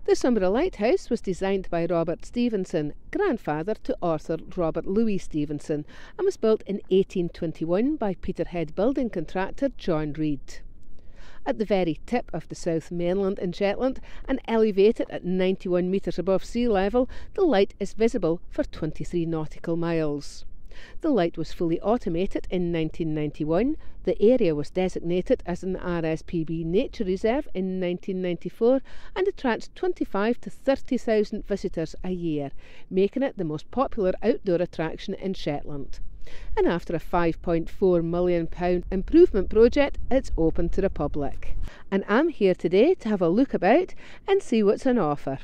The Sumburgh Lighthouse was designed by Robert Stevenson, grandfather to author Robert Louis Stevenson, and was built in 1821 by Peterhead building contractor John Reed. At the very tip of the South Mainland in Shetland and elevated at 91 metres above sea level, the light is visible for 23 nautical miles. The light was fully automated in 1991, the area was designated as an RSPB Nature Reserve in 1994 and attracts 25 to 30,000 visitors a year, making it the most popular outdoor attraction in Shetland. And after a £5.4 million improvement project, it's open to the public. And I'm here today to have a look about and see what's on offer.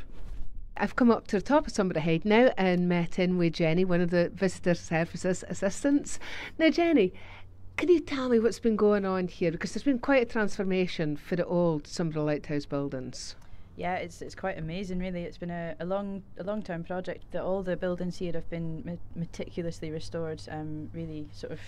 I've come up to the top of Sumburgh Head now and met in with Jenny, one of the visitor services assistants. Now Jenny, can you tell me what's been going on here? Because there's been quite a transformation for the old Sumburgh Lighthouse buildings. Yeah, it's quite amazing really. It's been a long-term project. That all the buildings here have been meticulously restored, really sort of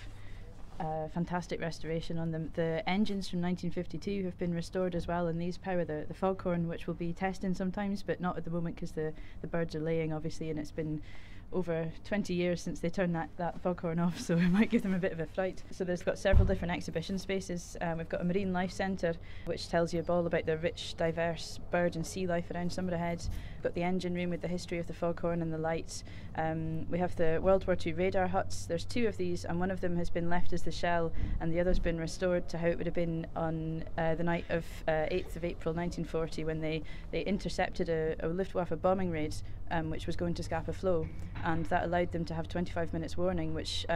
fantastic restoration on them. The engines from 1952 have been restored as well, and these power the foghorn, which we'll be testing sometimes, but not at the moment because the birds are laying obviously, and it's been over 20 years since they turned that foghorn off, so it might give them a bit of a fright. So there's got several different exhibition spaces. We've got a marine life centre which tells you all about the rich, diverse bird and sea life around Sumburgh Head. We've got the engine room with the history of the foghorn and the lights. We have the World War II radar huts. There's two of these, and one of them has been left as the shell and the other's been restored to how it would have been on the night of 8th of April 1940 when they intercepted a Luftwaffe bombing raid which was going to Scapa Flow, and that allowed them to have 25 minutes warning, which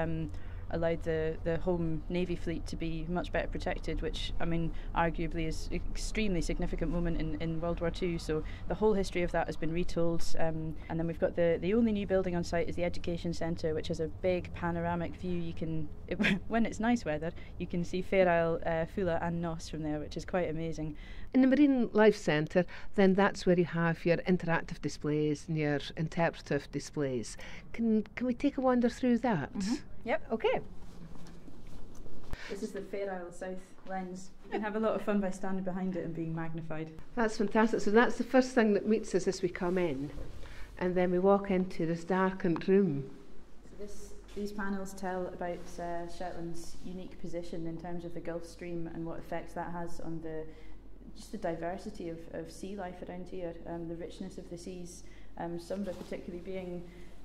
allowed the home Navy fleet to be much better protected, which I mean arguably is an extremely significant moment in World War II. So the whole history of that has been retold, and then we've got the only new building on site is the Education Centre, which has a big panoramic view. You can when it's nice weather you can see Fair Isle, Fulla and Nos from there, which is quite amazing. In the Marine Life Centre, then that's where you have your interactive displays and your interpretive displays. Can we take a wander through that? Mm-hmm. Yep. Okay. This is the Fair Isle South lens. You can have a lot of fun by standing behind it and being magnified. That's fantastic. So that's the first thing that meets us as we come in, and then we walk into this darkened room. So these panels tell about Shetland's unique position in terms of the Gulf Stream and what effects that has on just the diversity of sea life around here, the richness of the seas. Sumburgh particularly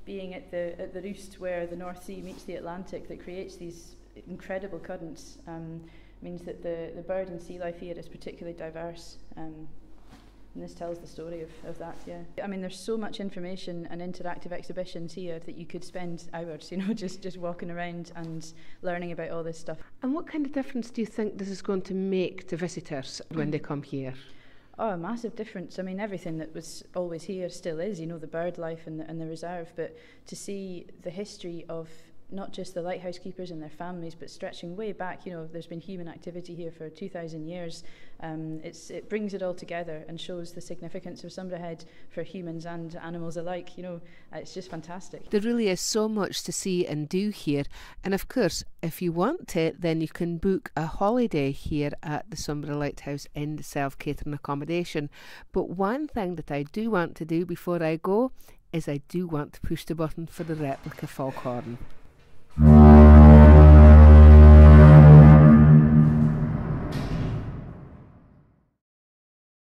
being at the roost where the North Sea meets the Atlantic, that creates these incredible currents, means that the bird and sea life here is particularly diverse. And this tells the story of that, yeah. I mean, there's so much information and interactive exhibitions here that you could spend hours, just walking around and learning about all this stuff. And what kind of difference do you think this is going to make to visitors when they come here? Oh, a massive difference. I mean, everything that was always here still is, the bird life and the reserve, but to see the history of not just the lighthouse keepers and their families, but stretching way back, there's been human activity here for 2,000 years. It brings it all together and shows the significance of Sumburgh Head for humans and animals alike. It's just fantastic. There really is so much to see and do here, and of course, if you want it, then you can book a holiday here at the Sumburgh Lighthouse in the self-catering accommodation. But one thing that I do want to do before I go is I do want to push the button for the replica foghorn.